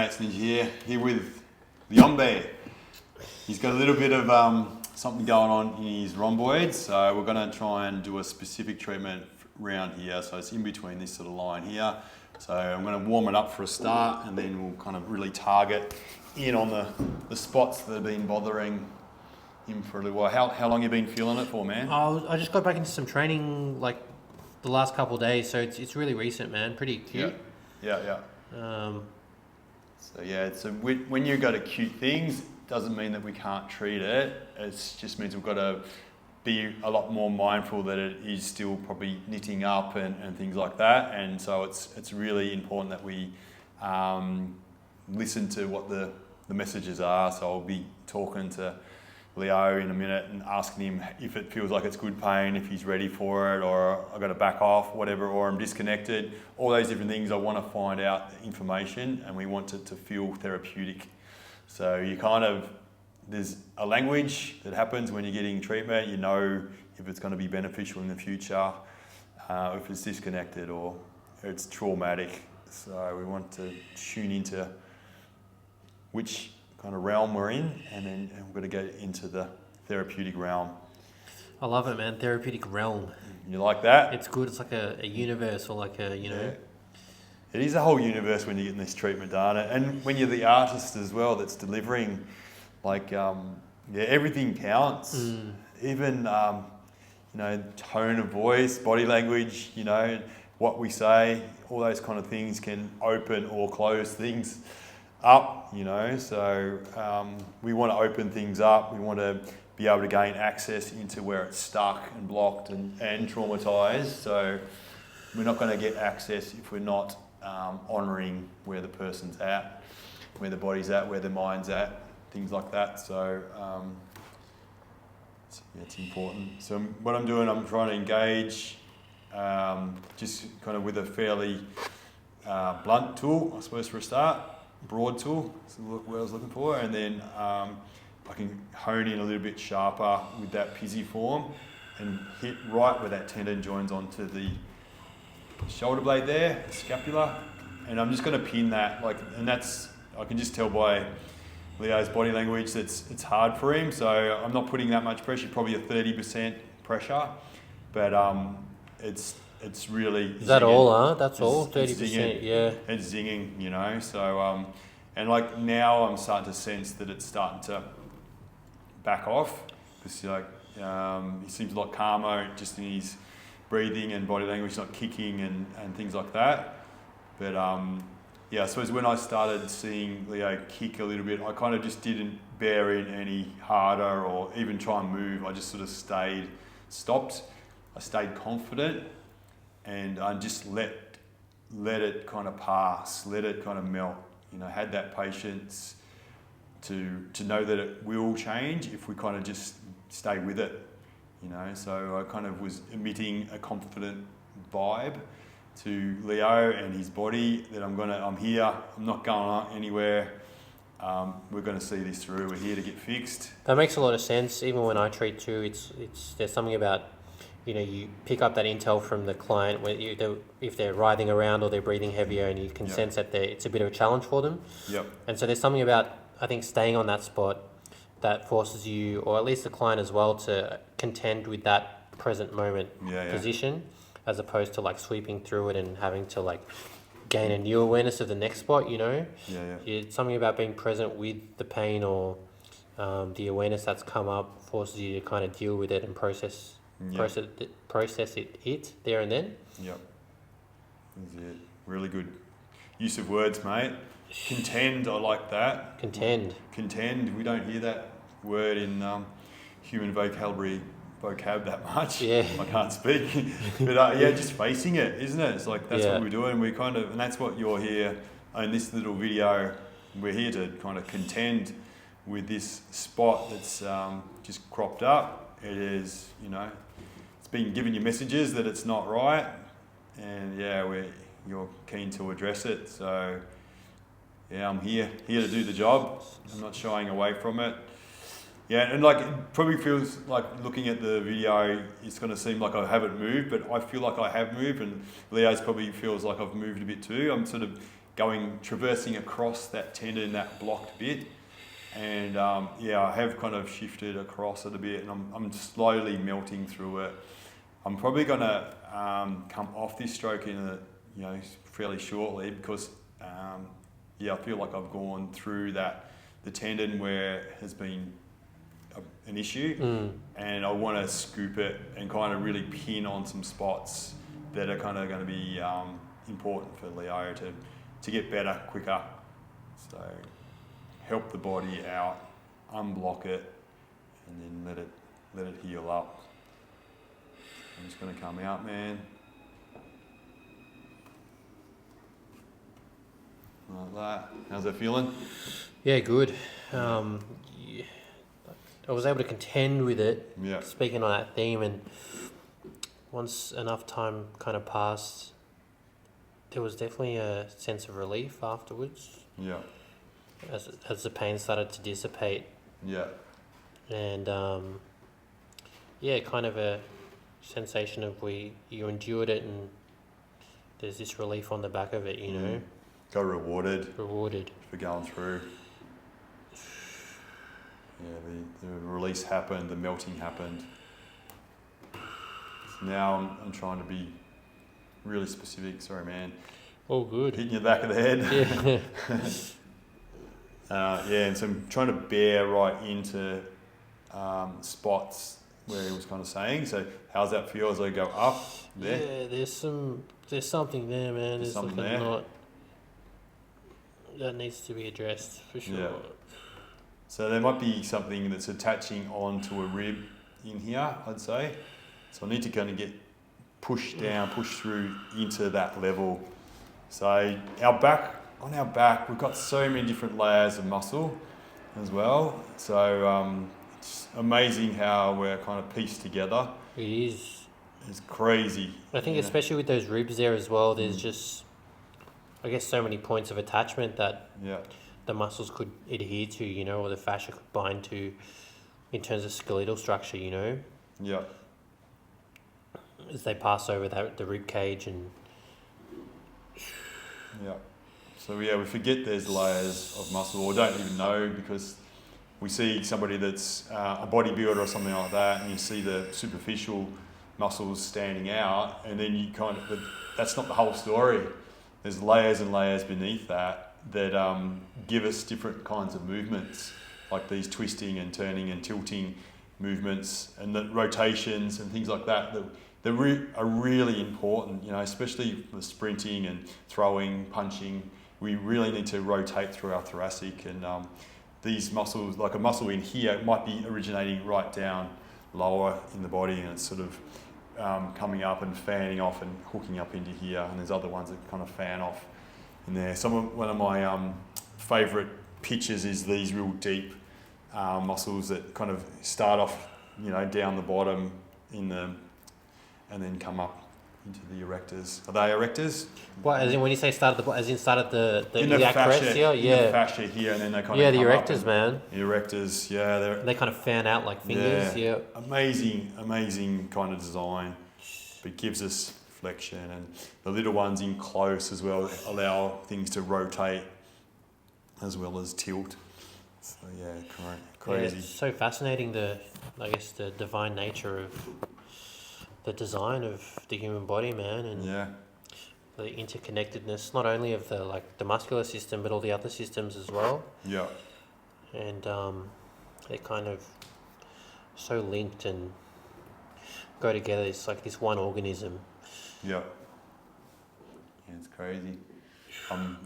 Mates Ninja here with Yombe. He's got a little bit of something going on in his rhomboids, so we're going to try and do a specific treatment around here. So it's in between this sort of line here. So I'm going to warm it up for a start, and then we'll kind of really target in on the spots that have been bothering him for a little while. How long you been feeling it for, man? I just got back into some training like the last couple of days, so it's really recent, man. Pretty acute. Yeah. So when you got acute things, doesn't mean that we can't treat it. It just means we've got to be a lot more mindful that it is still probably knitting up and things like that. And so it's really important that we listen to what the messages are. So I'll be talking to Leo in a minute and asking him if it feels like it's good pain, if he's ready for it, or I've got to back off, whatever, or I'm disconnected. All those different things, I want to find out the information, and we want it to feel therapeutic. So there's a language that happens when you're getting treatment. You know if it's going to be beneficial in the future, if it's disconnected or it's traumatic. So we want to tune into which kind of realm we're in, and then we're going to go into the therapeutic realm. I love it, man. Therapeutic realm. You like that? It's good. It's like a universe, or like a, you know. Yeah. It is a whole universe when you're getting this treatment done, and when you're the artist as well that's delivering, like, everything counts. Even, tone of voice, body language, what we say, all those kind of things can open or close things up, so we want to open things up. We want to be able to gain access into where it's stuck and blocked and traumatized. So we're not going to get access if we're not honouring where the person's at, where the body's at, where the mind's at, things like that. So it's important. So what I'm doing, I'm trying to engage just kind of with a fairly blunt tool, I suppose, for a start. Broad tool, that's what I was looking for, and then I can hone in a little bit sharper with that pisiform and hit right where that tendon joins onto the shoulder blade there, the scapula, and I'm just going to pin that, and that's, I can just tell by Leo's body language that it's hard for him, so I'm not putting that much pressure, probably a 30% pressure, but it's really... Is that all, huh? That's all? 30%, yeah. It's zinging, so... and like now I'm starting to sense that it's starting to back off. Because he seems a lot calmer just in his breathing and body language, not kicking and things like that. But I suppose when I started seeing Leo kick a little bit, I kind of just didn't bear in any harder or even try and move. I just sort of stopped. I stayed confident. And I just let it kind of pass, let it kind of melt. Had that patience to know that it will change if we kind of just stay with it. So I kind of was emitting a confident vibe to Leo and his body that I'm here. I'm not going anywhere. We're going to see this through. We're here to get fixed. That makes a lot of sense. Even when I treat too, there's something about, you pick up that intel from the client if they're writhing around or they're breathing heavier, and you can sense that it's a bit of a challenge for them. Yep. And so there's something about, I think, staying on that spot that forces you, or at least the client as well, to contend with that present moment position, as opposed to like sweeping through it and having to like gain a new awareness of the next spot. It's something about being present with the pain or the awareness that's come up forces you to kind of deal with it and process it there and then. Yep. That's it. Really good use of words, mate. Contend, I like that. Contend. We don't hear that word in human vocab that much. Yeah. I can't speak. But just facing it, isn't it? It's like that's what we're doing. And that's what you're here in this little video. We're here to kind of contend with this spot that's just cropped up. It is, it's been giving you messages that it's not right, and you're keen to address it. So I'm here to do the job. I'm not shying away from it. And like it probably feels like looking at the video, it's going to seem like I haven't moved, but I feel like I have moved, and Leo's probably feels like I've moved a bit too. I'm sort of traversing across that tendon, that blocked bit. And I have kind of shifted across it a bit, and I'm slowly melting through it. I'm probably going to come off this stroke fairly shortly because I feel like I've gone through the tendon where it has been an issue, and I want to scoop it and kind of really pin on some spots that are kind of going to be important for Leo to get better quicker. So help the body out, unblock it, and then let it heal up. I'm just going to come out, man. Like that. How's that feeling? Yeah, good. I was able to contend with it, speaking on that theme, and once enough time kind of passed, there was definitely a sense of relief afterwards. Yeah. As the pain started to dissipate. Yeah. And kind of a sensation of you endured it, and there's this relief on the back of it, you know. Got rewarded for going through. Yeah, the release happened, the melting happened. So now I'm trying to be really specific. Sorry, man. All good. Hitting you the back of the head. Yeah. And so I'm trying to bear right into spots where he was kind of saying. So how's that feel as I go up there? Yeah, there's something there, man. There's something there. That needs to be addressed for sure. Yeah. So there might be something that's attaching onto a rib in here, I'd say. So I need to kind of get push through into that level. So on our back, we've got so many different layers of muscle as well. So it's amazing how we're kind of pieced together. It is. It's crazy. I think especially with those ribs there as well, there's just, I guess, so many points of attachment that the muscles could adhere to, you know, or the fascia could bind to in terms of skeletal structure, you know. Yeah. As they pass over the rib cage and... Yeah. So we forget there's layers of muscle, or don't even know, because we see somebody that's a bodybuilder or something like that, and you see the superficial muscles standing out, and then you that's not the whole story. There's layers and layers beneath that give us different kinds of movements, like these twisting and turning and tilting movements, and the rotations and things like that are really important, you know, especially for sprinting and throwing, punching. We really need to rotate through our thoracic, and these muscles, like a muscle in here, might be originating right down lower in the body, and it's sort of coming up and fanning off and hooking up into here, and there's other ones that kind of fan off in there. One of my favourite pictures is these real deep muscles that kind of start off, you know, down the bottom and then come up into the erectors. Are they erectors? What, as in when you say start at the in the fascia, here? Yeah. In the fascia here, and then they kind of the erectors, man. The erectors, yeah. They kind of fan out like fingers, yeah. Amazing kind of design. But it gives us flexion, and the little ones in close as well allow things to rotate as well as tilt. So yeah, crazy. Yeah, it's so fascinating, the divine nature of the design of the human body, man, and the interconnectedness not only of the muscular system but all the other systems as well. Yeah. And they're kind of so linked and go together. It's like this one organism. Yeah. Yeah, it's crazy. I'm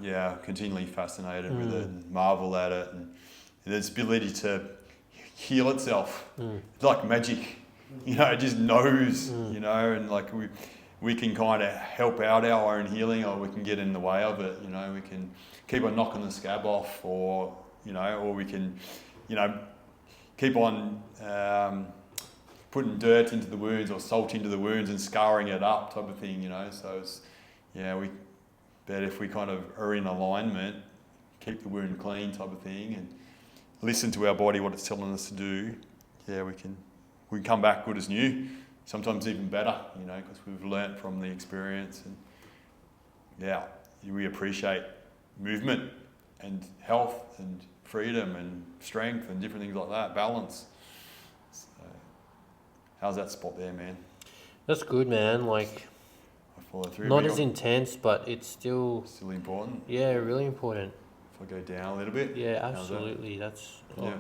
continually fascinated with it and marvel at it, and its ability to heal itself. It's like magic. You know, it just knows, you know, and like we can kind of help out our own healing, or we can get in the way of it, you know. We can keep on knocking the scab off, or we can, you know, keep on putting dirt into the wounds or salt into the wounds and scarring it up type of thing, you know. So it's, but if we kind of are in alignment, keep the wound clean type of thing, and listen to our body, what it's telling us to do, we can come back good as new, sometimes even better, you know, because we've learnt from the experience, and we appreciate movement and health and freedom and strength and different things like that, balance. So, how's that spot there, man? That's good, man. Like, I follow through. not as intense, but it's still important. Yeah, really important. If I go down a little bit. Yeah, absolutely. That's yeah.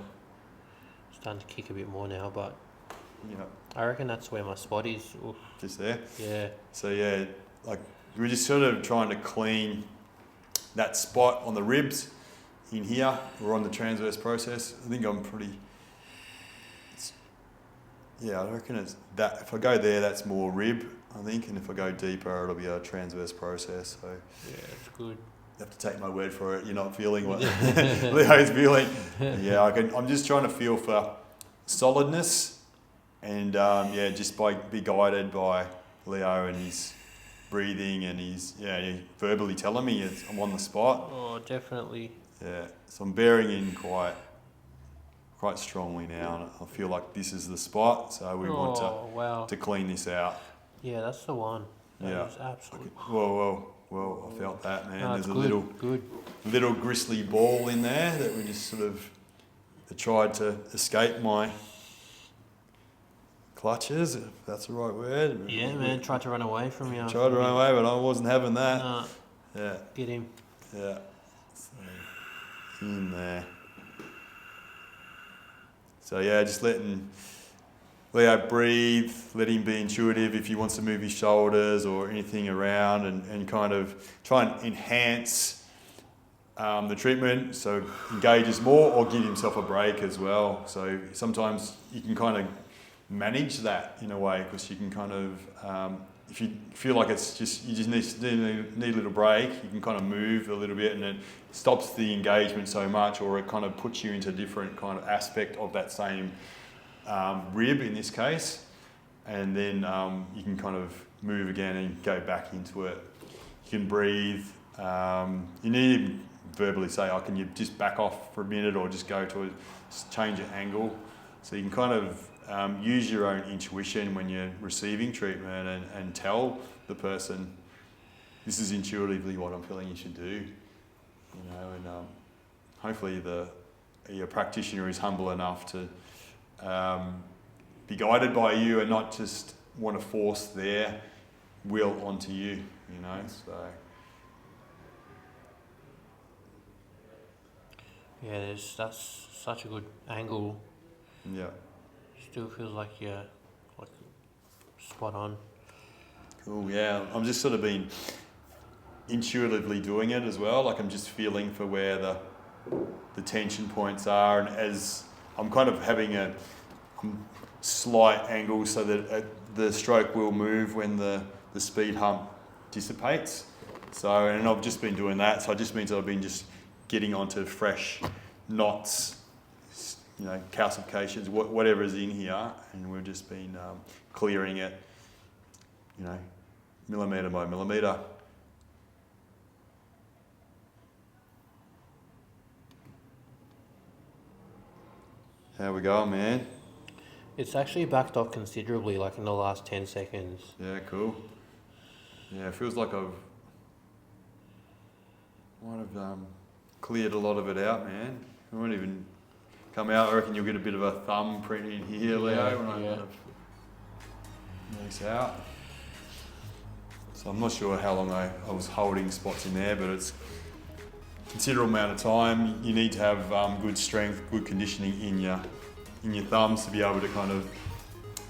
Starting to kick a bit more now, but yeah, I reckon that's where my spot is. Oof. Just there. Yeah. So yeah, like we're just sort of trying to clean that spot on the ribs in here. We're on the transverse process. I think I'm pretty. I reckon it's that. If I go there, that's more rib, I think, and if I go deeper, it'll be a transverse process. So yeah, it's good. You have to take my word for it. You're not feeling what Leo's feeling. Yeah, I'm just trying to feel for solidness, and just be guided by Leo and his breathing, and he's verbally telling me I'm on the spot. Oh, definitely. Yeah, so I'm bearing in quite strongly now, and I feel like this is the spot. So we want to clean this out. Yeah, that's the one. That is absolutely. Well, I felt that, man. No, There's a good. little gristly ball in there that we just sort of tried to escape my clutches, if that's the right word. Yeah, man, tried to run away from you. Tried to run away, but I wasn't having that. No. Yeah. Get him. Yeah. So, in there. So yeah, just letting Leo breathe, let him be intuitive if he wants to move his shoulders or anything around, and kind of try and enhance the treatment, so engages more, or give himself a break as well. So sometimes you can kind of manage that in a way, because you can kind of, if you feel like it's just, you just need a little break, you can kind of move a little bit, and it stops the engagement so much, or it kind of puts you into a different kind of aspect of that same rib in this case, and then you can kind of move again and go back into it. You can breathe. You need to verbally say, can you just back off for a minute, or just go to change your angle. So you can kind of use your own intuition when you're receiving treatment, and tell the person, this is intuitively what I'm feeling you should do. And hopefully your practitioner is humble enough to be guided by you, and not just want to force their will onto you, so. Yeah, that's such a good angle. Yeah. Still feels like you're spot on. Cool, yeah. I'm just sort of been intuitively doing it as well. Like I'm just feeling for where the tension points are, and as I'm kind of having a slight angle so that the stroke will move when the speed hump dissipates. So, and I've just been doing that. So it just means that I've been just getting onto fresh knots, calcifications, whatever is in here, and we've just been clearing it, millimetre by millimetre. How we going, man? It's actually backed off considerably, like in the last 10 seconds. Yeah, cool. Yeah, it feels like might have cleared a lot of it out, man. It won't even come out. I reckon you'll get a bit of a thumb print in here, Leo, when I kind of this out. So I'm not sure how long I was holding spots in there, but it's a considerable amount of time. You need to have good strength, good conditioning in your thumbs to be able to kind of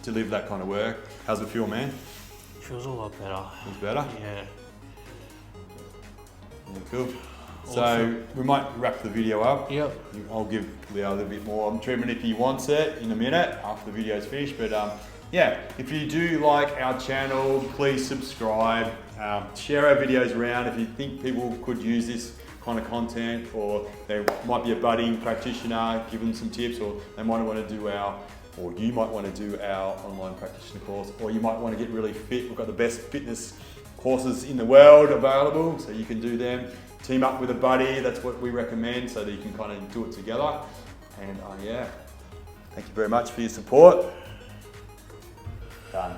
deliver that kind of work. How's it feel, man? Feels a lot better. Feels better? Yeah. Yeah, cool. So we might wrap the video up. Yep. I'll give Leo a little bit more treatment if he wants it in a minute after the video's finished. But if you do like our channel, please subscribe. Share our videos around if you think people could use this kind of content, or they might be a budding practitioner, give them some tips, or they might want to do or you might want to do our online practitioner course, or you might want to get really fit. We've got the best fitness courses in the world available, so you can do them. Team up with a buddy, that's what we recommend, so that you can kind of do it together. And thank you very much for your support. Done.